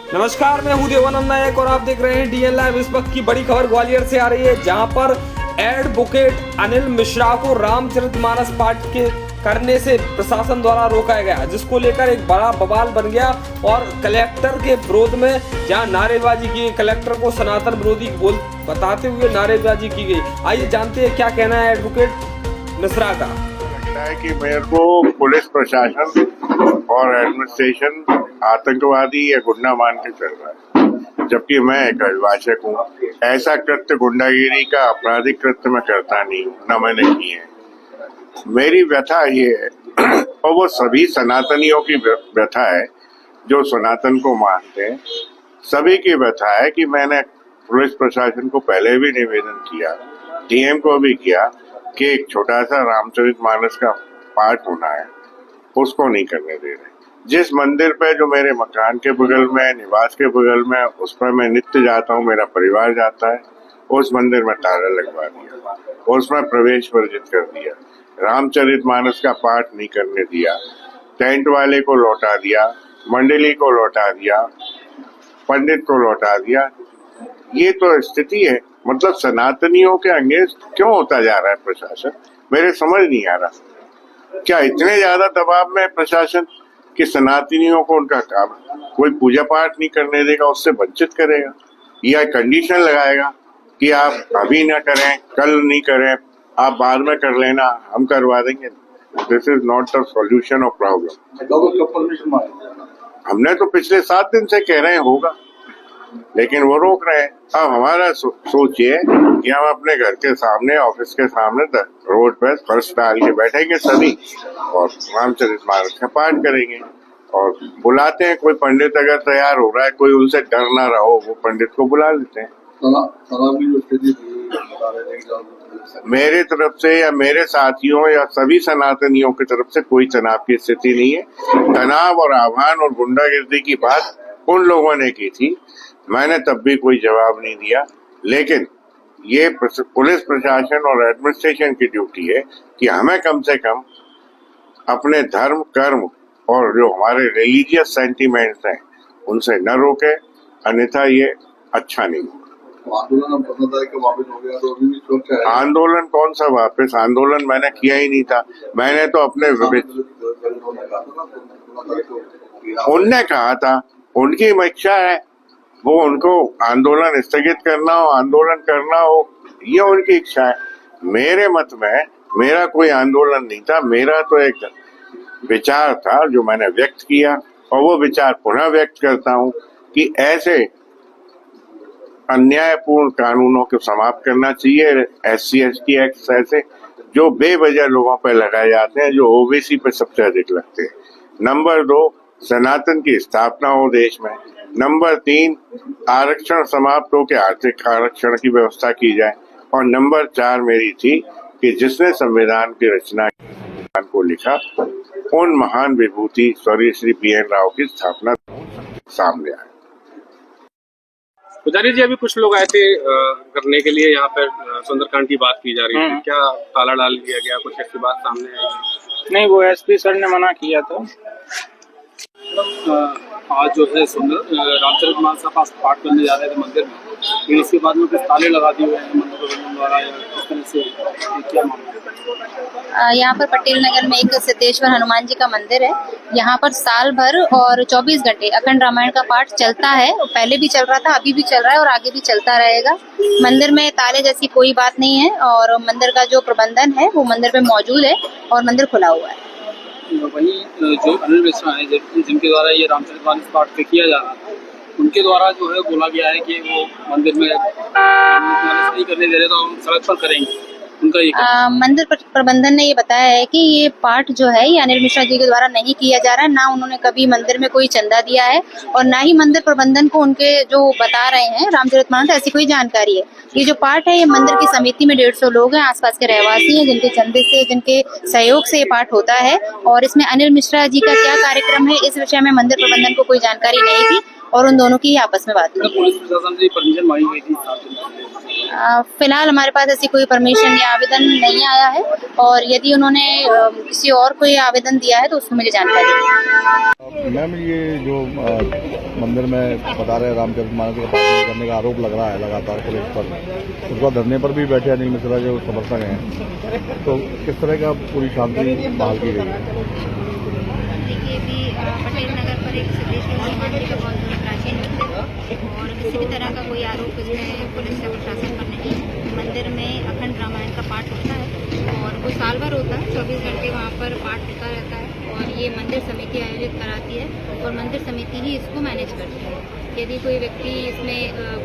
नमस्कार, मैं हूं देवानंद नायक और आप देख रहे हैं डीएन लाइव। इस वक्त की बड़ी खबर ग्वालियर से आ रही है, जहां पर एडवोकेट अनिल मिश्रा को रामचरितमानस पाठ के करने से प्रशासन द्वारा रोका गया, जिसको लेकर एक बड़ा बवाल बन गया और कलेक्टर के विरोध में जहां नारेबाजी की, कलेक्टर को सनातन विरोधी बताते हुए नारेबाजी की गई। आइए जानते हैं क्या कहना है एडवोकेट मिश्रा का। लगता है कि मेरे को पुलिस प्रशासन और एडमिनिस्ट्रेशन आतंकवादी या गुंडा मान के चल रहा है, जबकि मैं एक अभिभाषक हूँ। ऐसा कृत्य, गुंडागिरी का आपराधिक कृत्य मैं करता नहीं हूँ, न मैंने किए हैं। मेरी व्यथा ये है और वो सभी सनातनियों की व्यथा है जो सनातन को मानते हैं। सभी की व्यथा है कि मैंने पुलिस प्रशासन को पहले भी निवेदन किया, डीएम को भी किया कि एक छोटा सा रामचरितमानस का पाठ होना है, उसको नहीं करने दे रहे। जिस मंदिर पे जो मेरे मकान के बगल में, निवास के बगल में, उस पर मैं नित्य जाता हूँ, मेरा परिवार जाता है, उस मंदिर में ताला लगवा दिया, उसमें प्रवेश वर्जित कर दिया, रामचरितमानस का पाठ नहीं करने दिया, टेंट वाले को लौटा दिया, मंडली को लौटा दिया, पंडित को लौटा दिया। ये तो स्थिति है। मतलब सनातनियों के अगेंस्ट क्यों होता जा रहा है प्रशासन, मेरे समझ नहीं आ रहा। क्या इतने ज्यादा दबाव में प्रशासन कि सनातनियों को उनका काम कोई पूजा पाठ नहीं करने देगा, उससे वंचित करेगा, या कंडीशन लगाएगा कि आप अभी ना करें, कल नहीं करें, आप बाद में कर लेना, हम करवा देंगे। This is not the solution of problem. हमने तो पिछले 7 दिन से कह रहे हैं होगा, लेकिन वो रोक रहे हैं। अब हमारा सोचिए कि हम अपने घर के सामने, ऑफिस के सामने रोड पर फर्श डाल के बैठेंगे सभी और रामचरितमानस का पाठ करेंगे और बुलाते हैं। कोई पंडित अगर तैयार हो रहा है, कोई उनसे डर ना रहो, वो पंडित को बुला लेते हैं। मेरे तरफ से या मेरे साथियों या सभी सनातनियों की तरफ से कोई तनाव की स्थिति नहीं है। तनाव और आह्वान और गुंडागिर्दी की बात उन लोगों ने की थी, मैंने तब भी कोई जवाब नहीं दिया। लेकिन ये पुलिस प्रशासन और एडमिनिस्ट्रेशन की ड्यूटी है कि हमें कम से कम अपने धर्म, कर्म और जो हमारे रिलीजियस सेंटिमेंट्स हैं उनसे न रोके, अन्यथा ये अच्छा नहीं होगा। आंदोलन कौन सा वापस? आंदोलन मैंने किया ही नहीं था। मैंने तो अपने उनने कहा था, उनकी इच्छा है, वो उनको आंदोलन स्थगित करना हो, आंदोलन करना हो, ये उनकी इच्छा है। मेरे मत में मेरा कोई आंदोलन नहीं था, मेरा तो एक विचार था जो मैंने व्यक्त किया और वो विचार पुनः व्यक्त करता हूँ कि ऐसे अन्यायपूर्ण कानूनों को समाप्त करना चाहिए। SC/ST एक्ट ऐसे जो बेवजह लोगों पर लगाए जाते हैं, जो ओबीसी पे सबसे अधिक लगते हैं। नंबर 2, सनातन की स्थापना हो देश में। नंबर 3, आरक्षण समाप्त हो के आर्थिक आरक्षण की व्यवस्था की जाए। और नंबर 4 मेरी थी कि जिसने संविधान की रचना को लिखा, उन महान विभूति स्वर्गीय श्री PN राव की स्थापना सामने आए। पुजारी जी, अभी कुछ लोग आए थे करने के लिए, यहाँ पर सुंदरकांड की बात की जा रही है, क्या ताला डाल दिया गया, कुछ ऐसी बात सामने आई? नहीं, वो SP सर ने मना किया था। आज जो है रामचरितमानस का पाठ करने जा रहे थे मंदिर में, लेकिन इसके बाद में कुछ ताले लगा दिए हुए हैं मंदिर प्रबंधन द्वारा, या इस तरह से क्या मामला? यहाँ पर पटेल नगर में एक सिद्धेश्वर हनुमान जी का मंदिर है। यहाँ पर साल भर और 24 घंटे अखंड रामायण का पाठ चलता है। पहले भी चल रहा था, अभी भी चल रहा है और आगे भी चलता रहेगा। मंदिर में ताले जैसी कोई बात नहीं है और मंदिर का जो प्रबंधन है वो मंदिर में मौजूद है और मंदिर खुला हुआ है। वहीं जो अनिल मिश्रा है, जिनके द्वारा ये रामचरितमानस पाठ किया जा रहा है, उनके द्वारा जो है बोला गया है कि वो मंदिर में नहीं करने दे रहे, तो हम सड़क पर करेंगे। मंदिर प्रबंधन ने ये बताया है कि ये पाठ जो है ये अनिल मिश्रा जी के द्वारा नहीं किया जा रहा है। ना उन्होंने कभी मंदिर में कोई चंदा दिया है और ना ही मंदिर प्रबंधन को उनके जो बता रहे हैं रामचरितमानस ऐसी कोई जानकारी है। ये जो पाठ है ये मंदिर की समिति में 150 लोग हैं, आसपास के रहवासी हैं, जिनके चंदे से, जिनके सहयोग से ये पाठ होता है। और इसमें अनिल मिश्रा जी का क्या कार्यक्रम है, इस विषय में मंदिर प्रबंधन को कोई जानकारी नहीं थी और उन दोनों की ही आपस में बात हुई। पुलिस प्रशासन से परमिशन मांगी गई थी? फिलहाल हमारे पास ऐसी कोई परमिशन या आवेदन नहीं आया है और यदि उन्होंने किसी और कोई आवेदन दिया है तो उसमें मुझे जानकारी है। मैम, ये जो मंदिर में बता रहे रामचरितमानस का पाठ नहीं करने का आरोप लग रहा है लगातार पुलिस पर, उसका धरने पर भी बैठे अनिल मिश्रा जो समर्थक हैं, तो किस तरह का पूरी शांति बहाल की गई है? देखिए अभी पटेल नगर पर एक सिद्धेश्वर हनुमान जी का बहुत बड़ा प्राचीन मंदिर है और किसी भी तरह का कोई आरोप इसमें पुलिस या प्रशासन पर नहीं है। मंदिर में अखंड रामायण का पाठ होता है और वो साल भर होता है, 24 घंटे वहाँ पर पाठ होता रहता है और ये मंदिर समिति आयोजित कराती है और मंदिर समिति ही इसको मैनेज करती है। यदि कोई व्यक्ति इसमें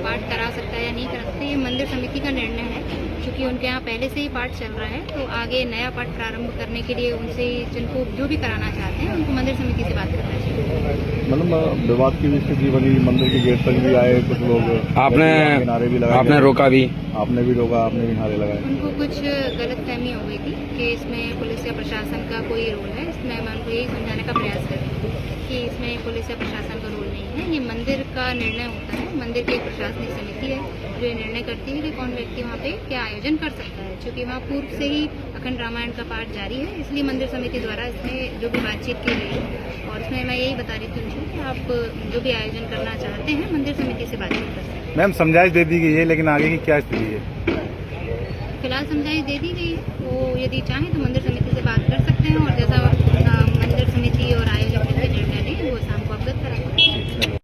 पाठ करा सकता है या नहीं करा सकता, ये मंदिर समिति का निर्णय है, क्योंकि उनके यहाँ पहले से ही पाठ चल रहा है। तो आगे नया पाठ प्रारंभ करने के लिए उनसे जिनको जो भी कराना चाहते हैं उनको मंदिर समिति से बात करना चाहिए। मतलब विवाद की भी स्थिति बनी, मंदिर के गेट तक भी आए कुछ लोग, नारे भी लगाए, आपने रोका भी? आपने भी रोका, आपने भी नारे लगाए। उनको कुछ गलतफहमी हो गई थी कि इसमें पुलिस या प्रशासन का कोई रोल है। इसमें मैं उनको यही समझाने का प्रयास कर रही हूँ कि इसमें पुलिस या प्रशासन का रोल नहीं है, ये मंदिर का निर्णय होता है। मंदिर की एक प्रशासनिक समिति है जो ये निर्णय करती है कि कौन व्यक्ति वहाँ पे क्या आयोजन कर सकता है। क्योंकि वहाँ पूर्व से ही अखंड रामायण का पाठ जारी है, इसलिए मंदिर समिति द्वारा इसमें जो भी बातचीत की गई है और इसमें मैं यही बता रही थी उनको कि आप जो भी आयोजन करना चाहते हैं मंदिर समिति से बातचीत कर सकते हैं। मैम समझाइश दे दी गई है, लेकिन आगे की क्या स्थिति है? फिलहाल समझाइश दे दी गई है, वो यदि चाहें तो मंदिर समिति